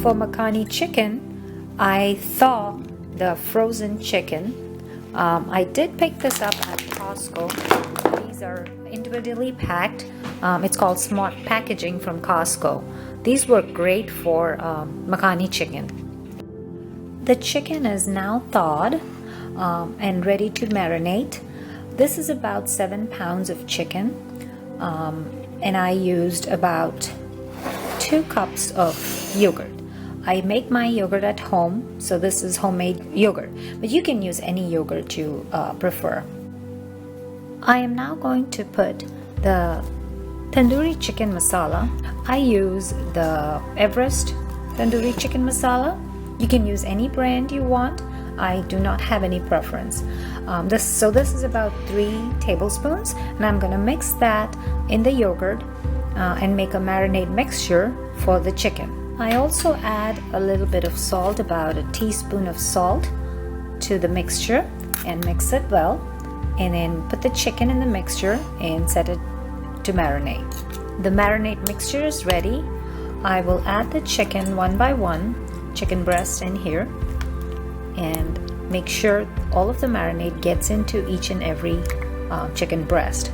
For makhani chicken, I thaw the frozen chicken. I did pick this up at Costco. These are individually packed. It's called Smart Packaging from Costco. These work great for makhani chicken. The chicken is now thawed and ready to marinate. This is about 7 pounds of chicken, and I used about 2 cups of yogurt. I make my yogurt at home, so this is homemade yogurt, but you can use any yogurt you prefer. I am now going to put the tandoori chicken masala. I use the Everest tandoori chicken masala. You can use any brand you want. I do not have any preference. This is about 3 tablespoons, and I'm going to mix that in the yogurt and make a marinade mixture for the chicken. I also add a little bit of salt, about a teaspoon of salt to the mixture, and mix it well, and then put the chicken in the mixture and set it to marinate. The marinade mixture is ready. I will add the chicken one by one, chicken breast in here, and make sure all of the marinade gets into each and every chicken breast.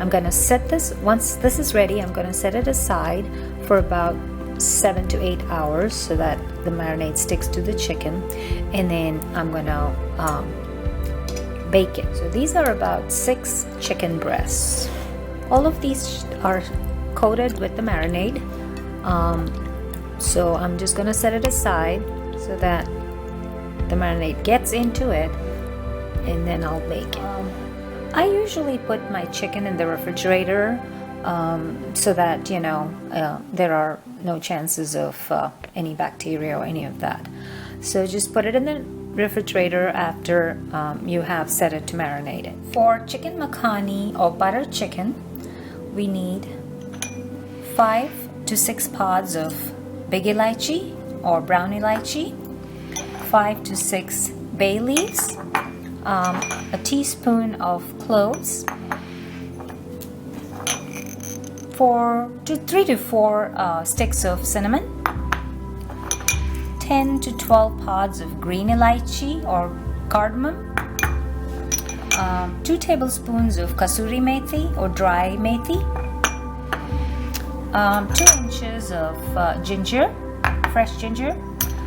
I'm gonna set this, once this is ready, I'm gonna set it aside for about 7 to 8 hours so that the marinade sticks to the chicken, and then I'm gonna bake it. So these are about 6 chicken breasts. All of these are coated with the marinade, so I'm just gonna set it aside so that the marinade gets into it, and then I'll bake it. I usually put my chicken in the refrigerator so that there are no chances of any bacteria or any of that. So just put it in the refrigerator after you have set it to marinate it. For chicken makhani or butter chicken, we need 5 to 6 pods of big elaichi or brown elaichi, 5 to 6 bay leaves, a teaspoon of cloves, 3 to 4 sticks of cinnamon, 10 to 12 pods of green elaichi or cardamom, 2 tablespoons of kasuri methi or dry methi, 2 inches of ginger, fresh ginger,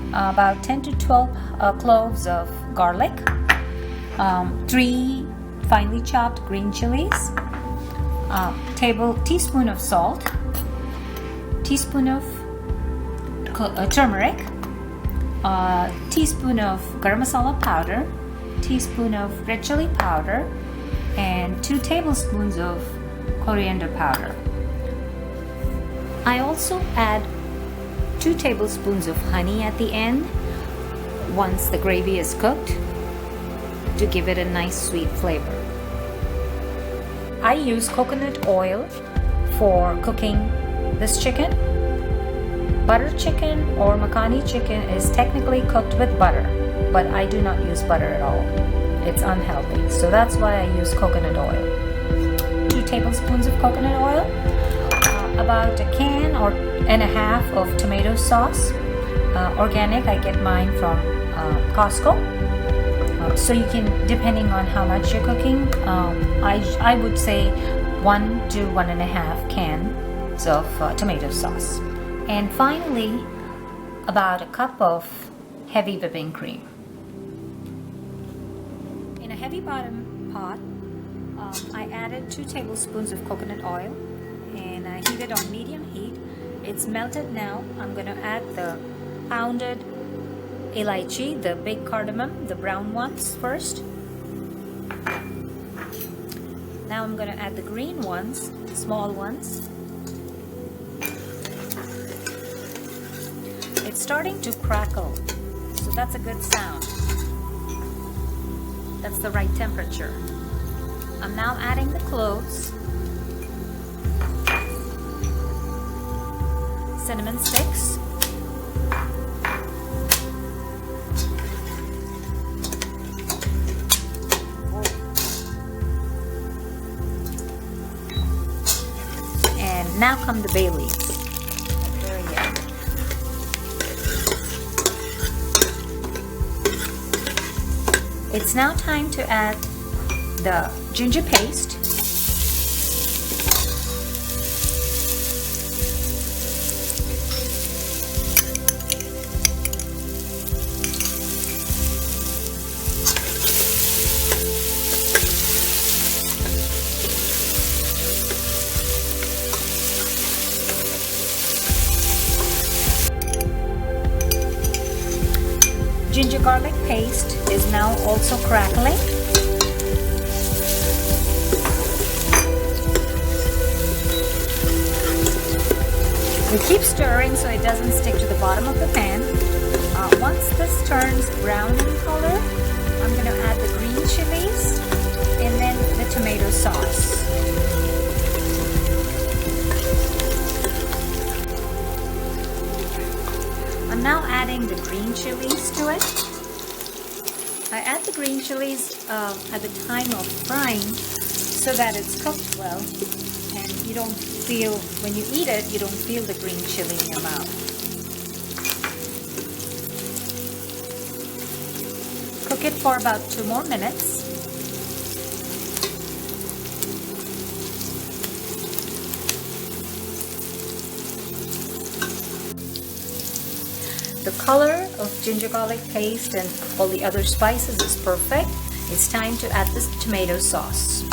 about 10 to 12 cloves of garlic, 3 finely chopped green chilies, teaspoon of salt, teaspoon of turmeric, teaspoon of garam masala powder, teaspoon of red chili powder, and 2 tablespoons of coriander powder. I also add 2 tablespoons of honey at the end once the gravy is cooked to give it a nice sweet flavor. I use coconut oil for cooking this chicken. Butter chicken or makhani chicken is technically cooked with butter, but I do not use butter at all. It's unhealthy, so that's why I use coconut oil. 2 tablespoons of coconut oil, about a can or and a half of tomato sauce, organic. I get mine from Costco. So you can, depending on how much you're cooking, I would say 1 to 1.5 cans of tomato sauce. And finally, about a cup of heavy whipping cream. In a heavy bottom pot, I added 2 tablespoons of coconut oil, and I heat it on medium heat. It's melted now. I'm going to add the pounded elaichi, the big cardamom, the brown ones first. Now I'm going to add the green ones, small ones. It's starting to crackle, so that's a good sound. That's the right temperature. I'm now adding the cloves, cinnamon sticks, and now come the bay leaves at the very end. It's now time to add the ginger paste. Ginger garlic paste is now also crackling. We keep stirring so it doesn't stick to the bottom of the pan. Once this turns brown in color, I'm going to add the green chilies and then the tomato sauce. I'm now adding the green chilies to it. I add the green chilies at the time of frying so that it's cooked well and you don't feel, when you eat it, you don't feel the green chili in your mouth. Cook it for about 2 more minutes. The color of ginger garlic paste and all the other spices is perfect. It's time to add this tomato sauce.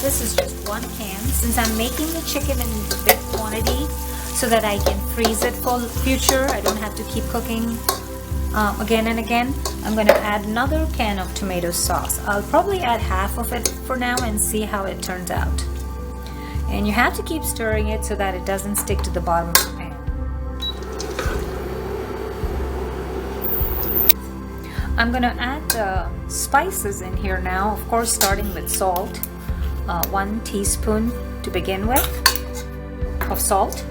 This is just 1 can. Since I'm making the chicken in big quantity so that I can freeze it for future, I don't have to keep cooking again and again, I'm going to add another can of tomato sauce. I'll probably add half of it for now and see how it turns out. And you have to keep stirring it so that it doesn't stick to the bottom of the pan. I'm going to add the spices in here now, of course starting with salt. 1 teaspoon to begin with of salt.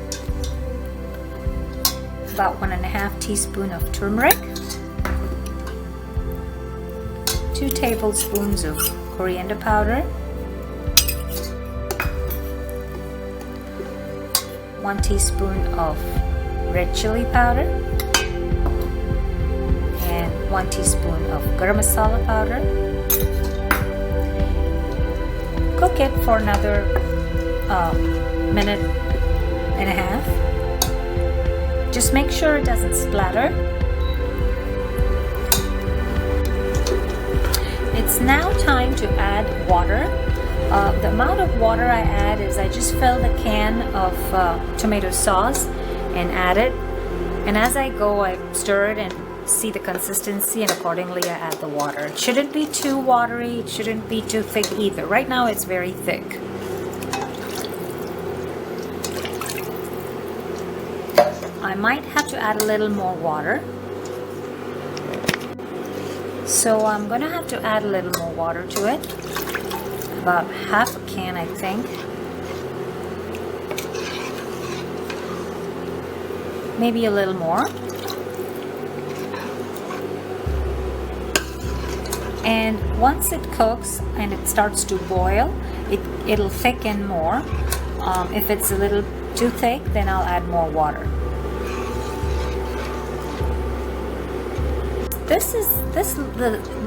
About 1.5 teaspoon of turmeric. 2 tablespoons of coriander powder. 1 teaspoon of red chili powder and 1 teaspoon of garam masala powder. Cook it for another minute and a half. Just make sure it doesn't splatter. It's now time to add water. The amount of water I add is I just fill the can of tomato sauce and add it, and as I go I stir it and see the consistency, and accordingly I add the water. It shouldn't be too watery, it shouldn't be too thick either. Right now it's very thick. I might have to add a little more water. So I'm gonna have to add a little more water to it. About half a can, I think. Maybe a little more. And once it cooks and it starts to boil, it'll thicken more. If it's a little too thick, then I'll add more water. This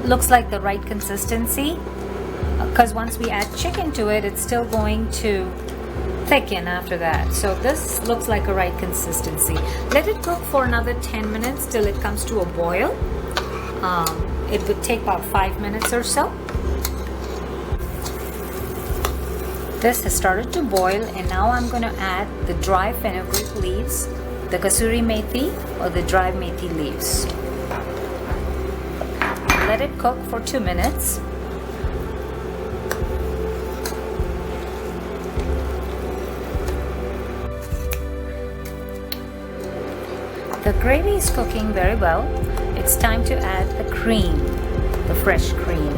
looks like the right consistency, because once we add chicken to it, it's still going to thicken after that. So this looks like a right consistency. Let it cook for another 10 minutes till it comes to a boil. It would take about 5 minutes or so. This has started to boil, and now I'm going to add the dry fenugreek leaves, the kasuri methi or the dry methi leaves. Let it cook for 2 minutes. The gravy is cooking very well. It's time to add the cream, the fresh cream,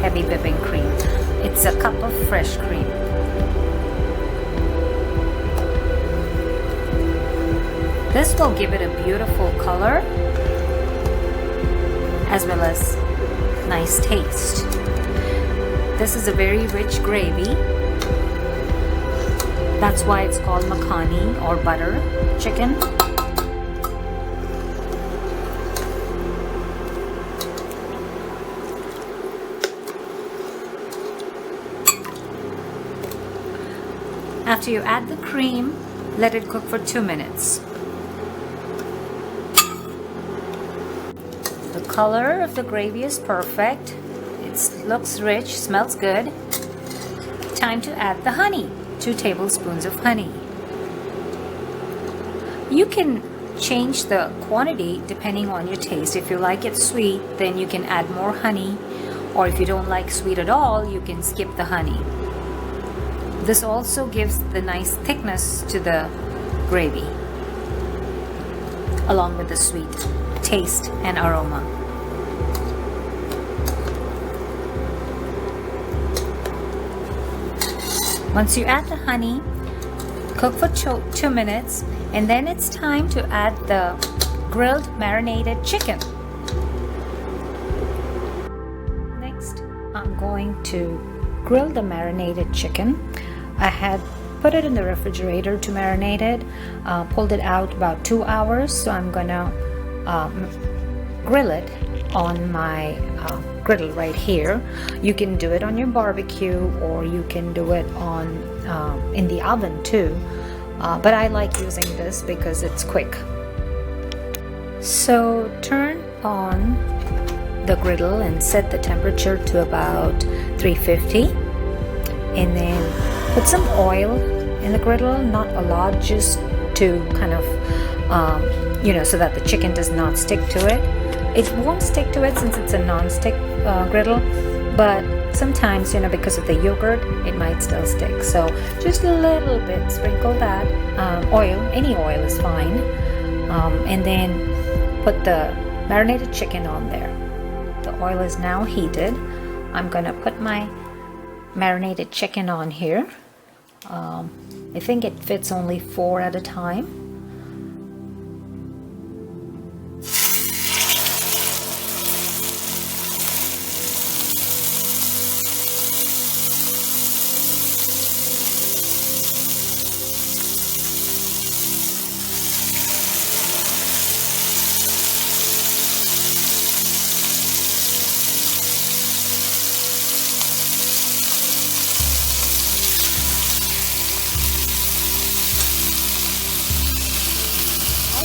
heavy whipping cream. It's a cup of fresh cream. This will give it a beautiful color as well as nice taste. This is a very rich gravy. That's why it's called makhani or butter chicken. After you add the cream, let it cook for 2 minutes. The color of the gravy is perfect. It looks rich, smells good. Time to add the honey, 2 tablespoons of honey. You can change the quantity depending on your taste. If you like it sweet, then you can add more honey, or if you don't like sweet at all, you can skip the honey. This also gives the nice thickness to the gravy, along with the sweet taste and aroma. Once you add the honey, cook for 2 minutes, and then it's time to add the grilled marinated chicken. Next, I'm going to grill the marinated chicken. I had put it in the refrigerator to marinate it, pulled it out about 2 hours, so I'm gonna grill it on my griddle right here. You can do it on your barbecue, or you can do it on in the oven too, but I like using this because it's quick. So turn on the griddle and set the temperature to about 350, and then put some oil in the griddle, not a lot, just to kind of so that the chicken does not stick to it. It won't stick to it since it's a non-stick griddle, but sometimes, because of the yogurt, it might still stick. So just a little bit, sprinkle that oil, any oil is fine, and then put the marinated chicken on there. The oil is now heated. I'm gonna put my marinated chicken on here. I think it fits only 4 at a time.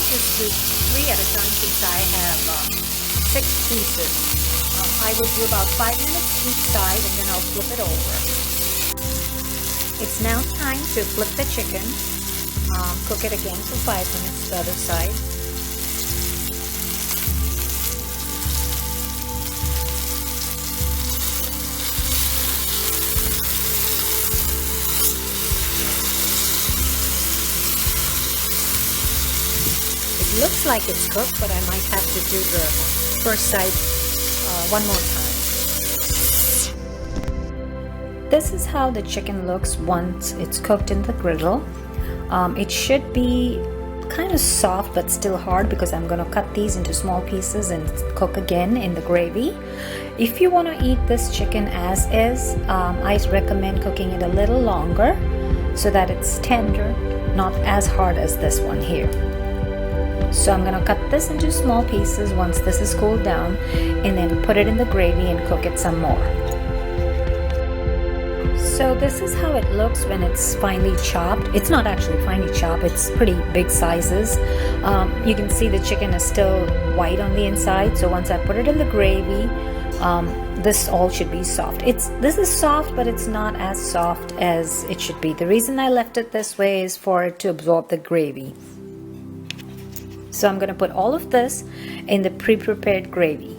Just do 3 at a time since I have 6 pieces. I will do about 5 minutes each side, and then I'll flip it over. It's now time to flip the chicken. Cook it again for 5 minutes the other side. Looks like it's cooked, but I might have to do the first side one more time. This is how the chicken looks once it's cooked in the griddle. It should be kind of soft but still hard, because I'm going to cut these into small pieces and cook again in the gravy. If you want to eat this chicken as is, I recommend cooking it a little longer so that it's tender, not as hard as this one here. So I'm going to cut this into small pieces once this is cooled down, and then put it in the gravy and cook it some more. So this is how it looks when it's finely chopped. It's not actually finely chopped, it's pretty big sizes. You can see the chicken is still white on the inside, so once I put it in the gravy, this all should be soft. This is soft, but it's not as soft as it should be. The reason I left it this way is for it to absorb the gravy. So I'm going to put all of this in the pre-prepared gravy.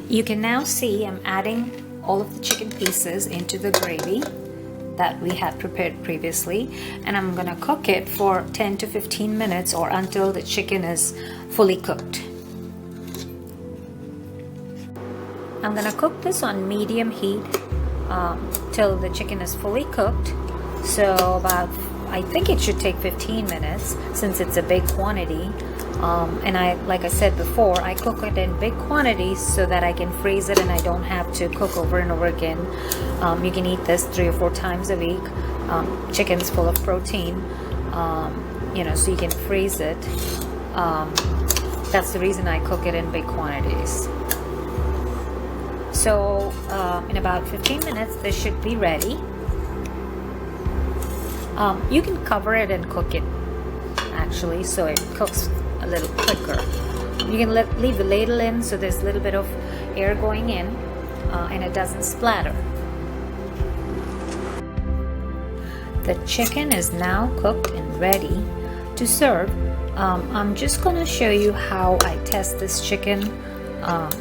You can now see I'm adding all of the chicken pieces into the gravy that we had prepared previously, and I'm going to cook it for 10 to 15 minutes or until the chicken is fully cooked. I'm going to cook this on medium heat till the chicken is fully cooked. So I think it should take 15 minutes since it's a big quantity. And like I said before, I cook it in big quantities so that I can freeze it and I don't have to cook over and over again. You can eat this 3 or 4 times a week. Chicken's full of protein, so you can freeze it. That's the reason I cook it in big quantities. So in about 15 minutes this should be ready. You can cover it and cook it actually, so it cooks a little quicker. You can leave the ladle in so there's a little bit of air going in and it doesn't splatter. The chicken is now cooked and ready to serve. I'm just gonna show you how I test this chicken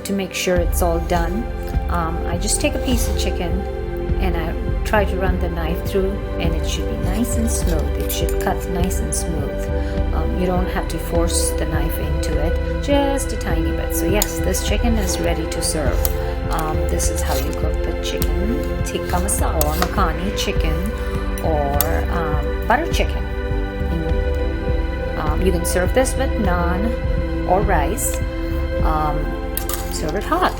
to make sure it's all done. I just take a piece of chicken and I try to run the knife through, and it should be nice and smooth. It should cut nice and smooth. You don't have to force the knife into it, just a tiny bit. So yes, this chicken is ready to serve. This is how you cook the chicken tikka masala or makhani chicken or butter chicken. You can serve this with naan or rice. Serve it hot.